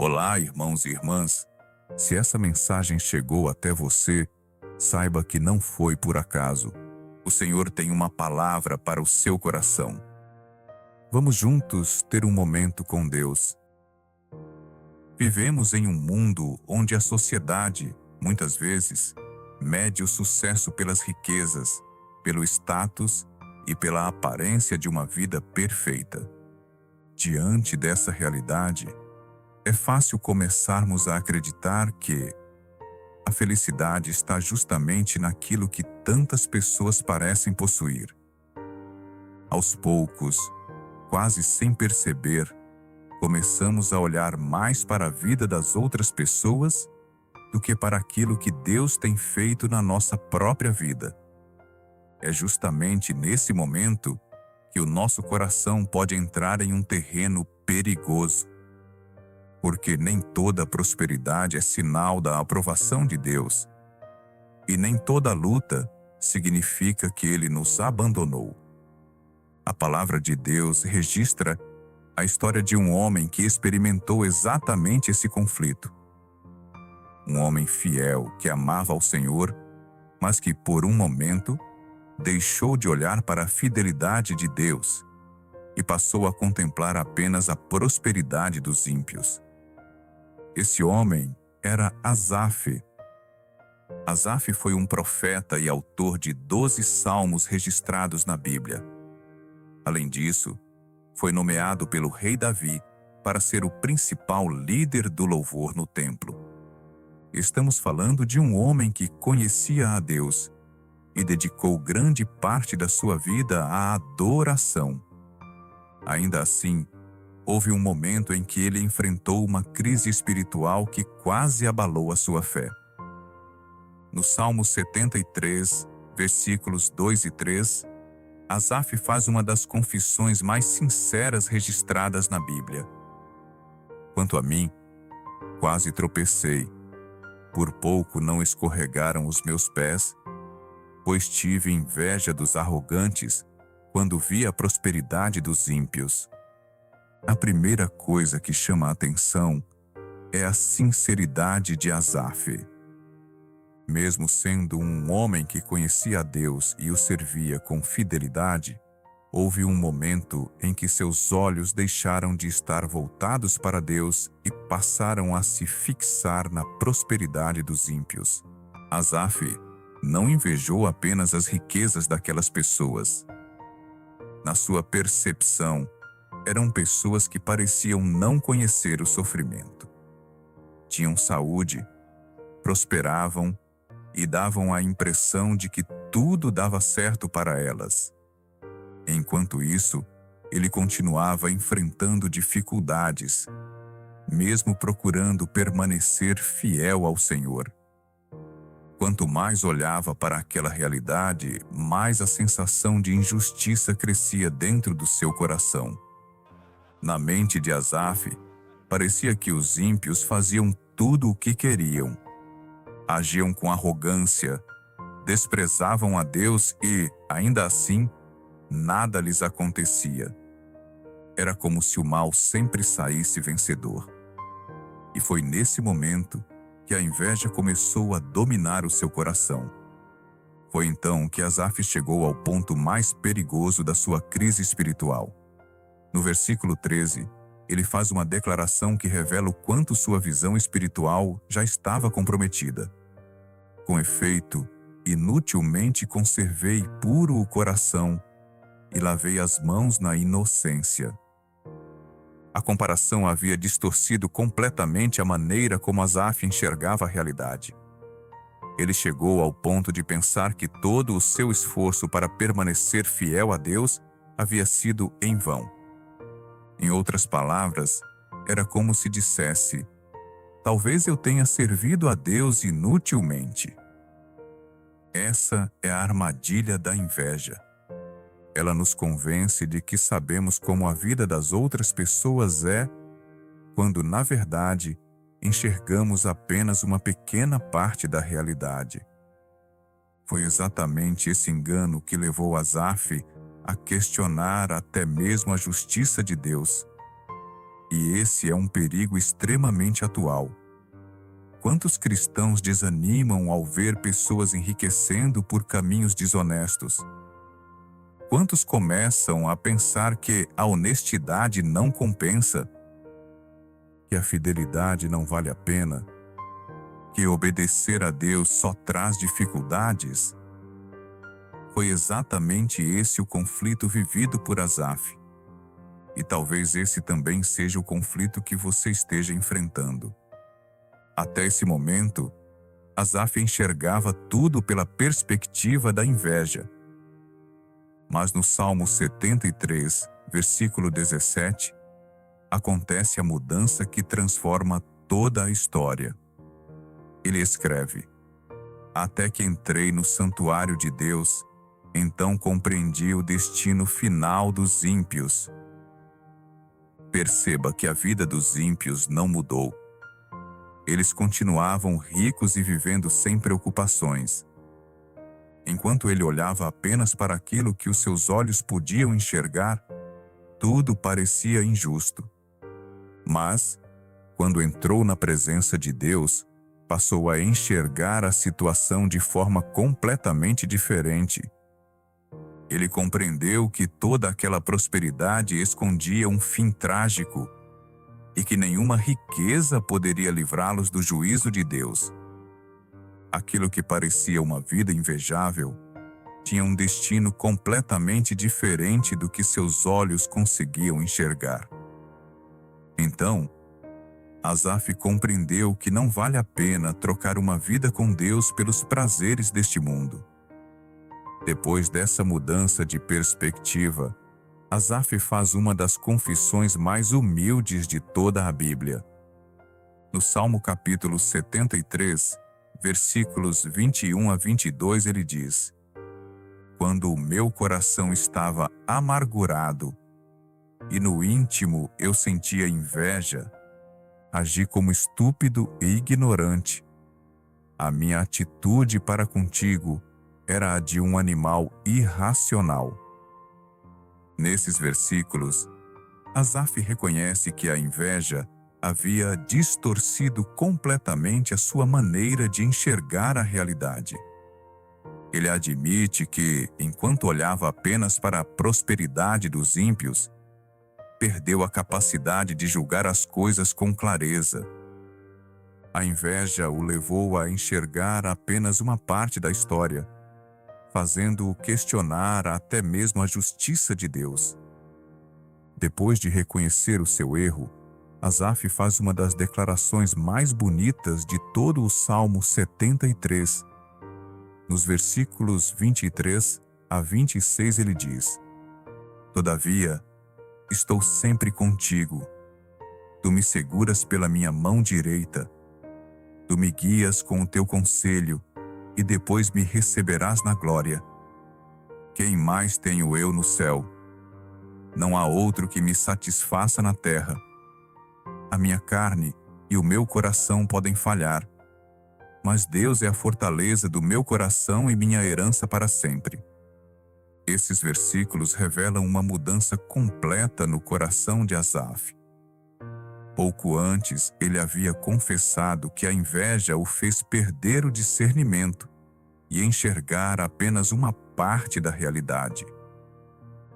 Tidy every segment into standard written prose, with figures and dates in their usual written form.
Olá, irmãos e irmãs. Se essa mensagem chegou até você, saiba que não foi por acaso. O Senhor tem uma palavra para o seu coração. Vamos juntos ter um momento com Deus. Vivemos em um mundo onde a sociedade, muitas vezes, mede o sucesso pelas riquezas, pelo status e pela aparência de uma vida perfeita. Diante dessa realidade, é fácil começarmos a acreditar que a felicidade está justamente naquilo que tantas pessoas parecem possuir. Aos poucos, quase sem perceber, começamos a olhar mais para a vida das outras pessoas do que para aquilo que Deus tem feito na nossa própria vida. É justamente nesse momento que o nosso coração pode entrar em um terreno perigoso. Porque nem toda prosperidade é sinal da aprovação de Deus, e nem toda luta significa que Ele nos abandonou. A palavra de Deus registra a história de um homem que experimentou exatamente esse conflito. Um homem fiel que amava ao Senhor, mas que por um momento deixou de olhar para a fidelidade de Deus e passou a contemplar apenas a prosperidade dos ímpios. Esse homem era Asaf. Asaf foi um profeta e autor de 12 salmos registrados na Bíblia. Além disso, foi nomeado pelo rei Davi para ser o principal líder do louvor no templo. Estamos falando de um homem que conhecia a Deus e dedicou grande parte da sua vida à adoração. Ainda assim, houve um momento em que ele enfrentou uma crise espiritual que quase abalou a sua fé. No Salmo 73, versículos 2 e 3, Asaf faz uma das confissões mais sinceras registradas na Bíblia. Quanto a mim, quase tropecei. Por pouco não escorregaram os meus pés, pois tive inveja dos arrogantes quando vi a prosperidade dos ímpios. A primeira coisa que chama a atenção é a sinceridade de Asaf. Mesmo sendo um homem que conhecia a Deus e o servia com fidelidade, houve um momento em que seus olhos deixaram de estar voltados para Deus e passaram a se fixar na prosperidade dos ímpios. Asaf não invejou apenas as riquezas daquelas pessoas. Na sua percepção, eram pessoas que pareciam não conhecer o sofrimento. Tinham saúde, prosperavam e davam a impressão de que tudo dava certo para elas. Enquanto isso, ele continuava enfrentando dificuldades, mesmo procurando permanecer fiel ao Senhor. Quanto mais olhava para aquela realidade, mais a sensação de injustiça crescia dentro do seu coração. Na mente de Asaf, parecia que os ímpios faziam tudo o que queriam. Agiam com arrogância, desprezavam a Deus e, ainda assim, nada lhes acontecia. Era como se o mal sempre saísse vencedor. E foi nesse momento que a inveja começou a dominar o seu coração. Foi então que Asaf chegou ao ponto mais perigoso da sua crise espiritual. No versículo 13, ele faz uma declaração que revela o quanto sua visão espiritual já estava comprometida. Com efeito, inutilmente conservei puro o coração e lavei as mãos na inocência. A comparação havia distorcido completamente a maneira como Asaf enxergava a realidade. Ele chegou ao ponto de pensar que todo o seu esforço para permanecer fiel a Deus havia sido em vão. Em outras palavras, era como se dissesse: talvez eu tenha servido a Deus inutilmente. Essa é a armadilha da inveja. Ela nos convence de que sabemos como a vida das outras pessoas é, quando, na verdade, enxergamos apenas uma pequena parte da realidade. Foi exatamente esse engano que levou Asaf a questionar até mesmo a justiça de Deus. E esse é um perigo extremamente atual. Quantos cristãos desanimam ao ver pessoas enriquecendo por caminhos desonestos? Quantos começam a pensar que a honestidade não compensa, que a fidelidade não vale a pena, que obedecer a Deus só traz dificuldades? Foi exatamente esse o conflito vivido por Asaf. E talvez esse também seja o conflito que você esteja enfrentando. Até esse momento, Asaf enxergava tudo pela perspectiva da inveja. Mas no Salmo 73, versículo 17, acontece a mudança que transforma toda a história. Ele escreve: Até que entrei no santuário de Deus, então compreendi o destino final dos ímpios. Perceba que a vida dos ímpios não mudou. Eles continuavam ricos e vivendo sem preocupações. Enquanto ele olhava apenas para aquilo que os seus olhos podiam enxergar, tudo parecia injusto. Mas, quando entrou na presença de Deus, passou a enxergar a situação de forma completamente diferente. Ele compreendeu que toda aquela prosperidade escondia um fim trágico e que nenhuma riqueza poderia livrá-los do juízo de Deus. Aquilo que parecia uma vida invejável tinha um destino completamente diferente do que seus olhos conseguiam enxergar. Então, Asaf compreendeu que não vale a pena trocar uma vida com Deus pelos prazeres deste mundo. Depois dessa mudança de perspectiva, Asaf faz uma das confissões mais humildes de toda a Bíblia. No Salmo capítulo 73, versículos 21 a 22, ele diz: Quando o meu coração estava amargurado e no íntimo eu sentia inveja, agi como estúpido e ignorante. A minha atitude para contigo era a de um animal irracional. Nesses versículos, Asaf reconhece que a inveja havia distorcido completamente a sua maneira de enxergar a realidade. Ele admite que, enquanto olhava apenas para a prosperidade dos ímpios, perdeu a capacidade de julgar as coisas com clareza. A inveja o levou a enxergar apenas uma parte da história, fazendo-o questionar até mesmo a justiça de Deus. Depois de reconhecer o seu erro, Asaf faz uma das declarações mais bonitas de todo o Salmo 73. Nos versículos 23 a 26 ele diz: Todavia, estou sempre contigo. Tu me seguras pela minha mão direita. Tu me guias com o teu conselho, e depois me receberás na glória. Quem mais tenho eu no céu? Não há outro que me satisfaça na terra. A minha carne e o meu coração podem falhar, mas Deus é a fortaleza do meu coração e minha herança para sempre. Esses versículos revelam uma mudança completa no coração de Asaf. Pouco antes, ele havia confessado que a inveja o fez perder o discernimento e enxergar apenas uma parte da realidade.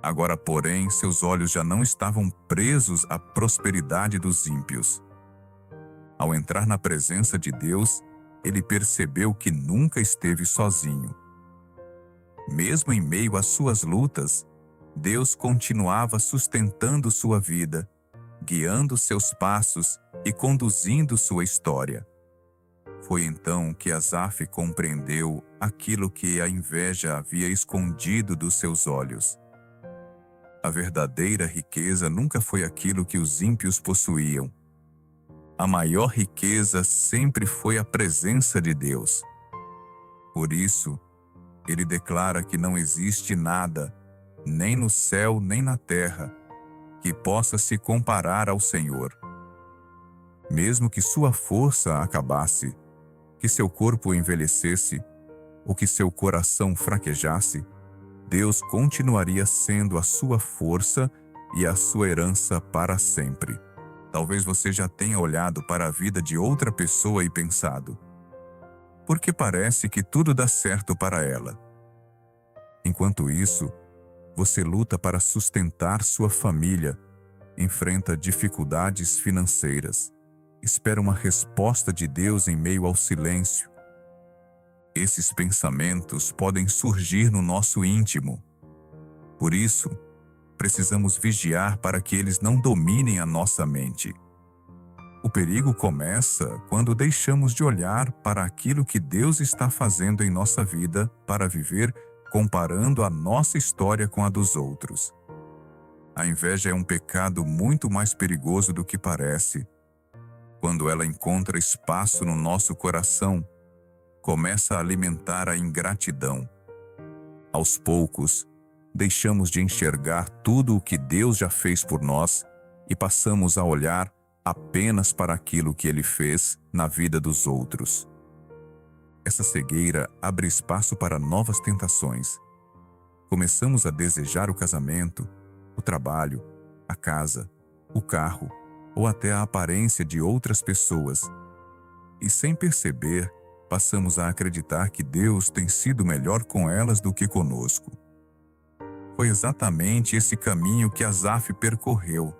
Agora, porém, seus olhos já não estavam presos à prosperidade dos ímpios. Ao entrar na presença de Deus, ele percebeu que nunca esteve sozinho. Mesmo em meio às suas lutas, Deus continuava sustentando sua vida, guiando seus passos e conduzindo sua história. Foi então que Asaf compreendeu aquilo que a inveja havia escondido dos seus olhos. A verdadeira riqueza nunca foi aquilo que os ímpios possuíam. A maior riqueza sempre foi a presença de Deus. Por isso, ele declara que não existe nada, nem no céu nem na terra, que possa se comparar ao Senhor. Mesmo que sua força acabasse, que seu corpo envelhecesse, ou que seu coração fraquejasse, Deus continuaria sendo a sua força e a sua herança para sempre. Talvez você já tenha olhado para a vida de outra pessoa e pensado: por que parece que tudo dá certo para ela? Enquanto isso, você luta para sustentar sua família, enfrenta dificuldades financeiras, espera uma resposta de Deus em meio ao silêncio. Esses pensamentos podem surgir no nosso íntimo. Por isso, precisamos vigiar para que eles não dominem a nossa mente. O perigo começa quando deixamos de olhar para aquilo que Deus está fazendo em nossa vida para viver comparando a nossa história com a dos outros. A inveja é um pecado muito mais perigoso do que parece. Quando ela encontra espaço no nosso coração, começa a alimentar a ingratidão. Aos poucos, deixamos de enxergar tudo o que Deus já fez por nós e passamos a olhar apenas para aquilo que Ele fez na vida dos outros. Essa cegueira abre espaço para novas tentações. Começamos a desejar o casamento, o trabalho, a casa, o carro ou até a aparência de outras pessoas. E sem perceber, passamos a acreditar que Deus tem sido melhor com elas do que conosco. Foi exatamente esse caminho que Asaf percorreu.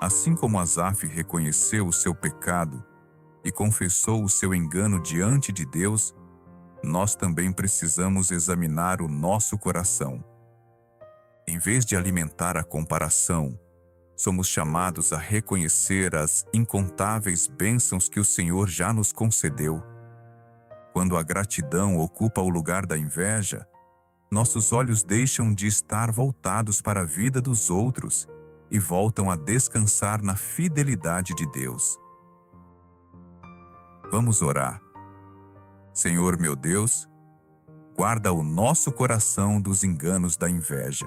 Assim como Asaf reconheceu o seu pecado e confessou o seu engano diante de Deus, nós também precisamos examinar o nosso coração. Em vez de alimentar a comparação, somos chamados a reconhecer as incontáveis bênçãos que o Senhor já nos concedeu. Quando a gratidão ocupa o lugar da inveja, nossos olhos deixam de estar voltados para a vida dos outros e voltam a descansar na fidelidade de Deus. Vamos orar. Senhor meu Deus, guarda o nosso coração dos enganos da inveja.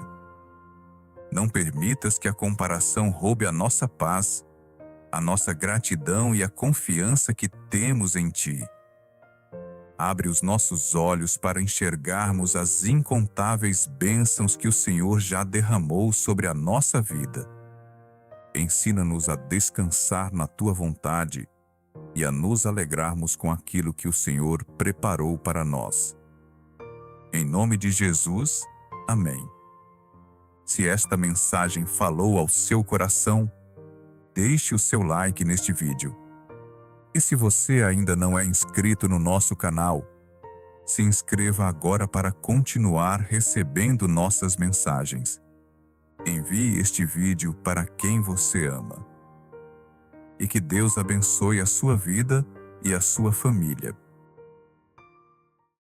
Não permitas que a comparação roube a nossa paz, a nossa gratidão e a confiança que temos em Ti. Abre os nossos olhos para enxergarmos as incontáveis bênçãos que o Senhor já derramou sobre a nossa vida. Ensina-nos a descansar na Tua vontade e a nos alegrarmos com aquilo que o Senhor preparou para nós. Em nome de Jesus, amém. Se esta mensagem falou ao seu coração, deixe o seu like neste vídeo. E se você ainda não é inscrito no nosso canal, se inscreva agora para continuar recebendo nossas mensagens. Envie este vídeo para quem você ama. E que Deus abençoe a sua vida e a sua família.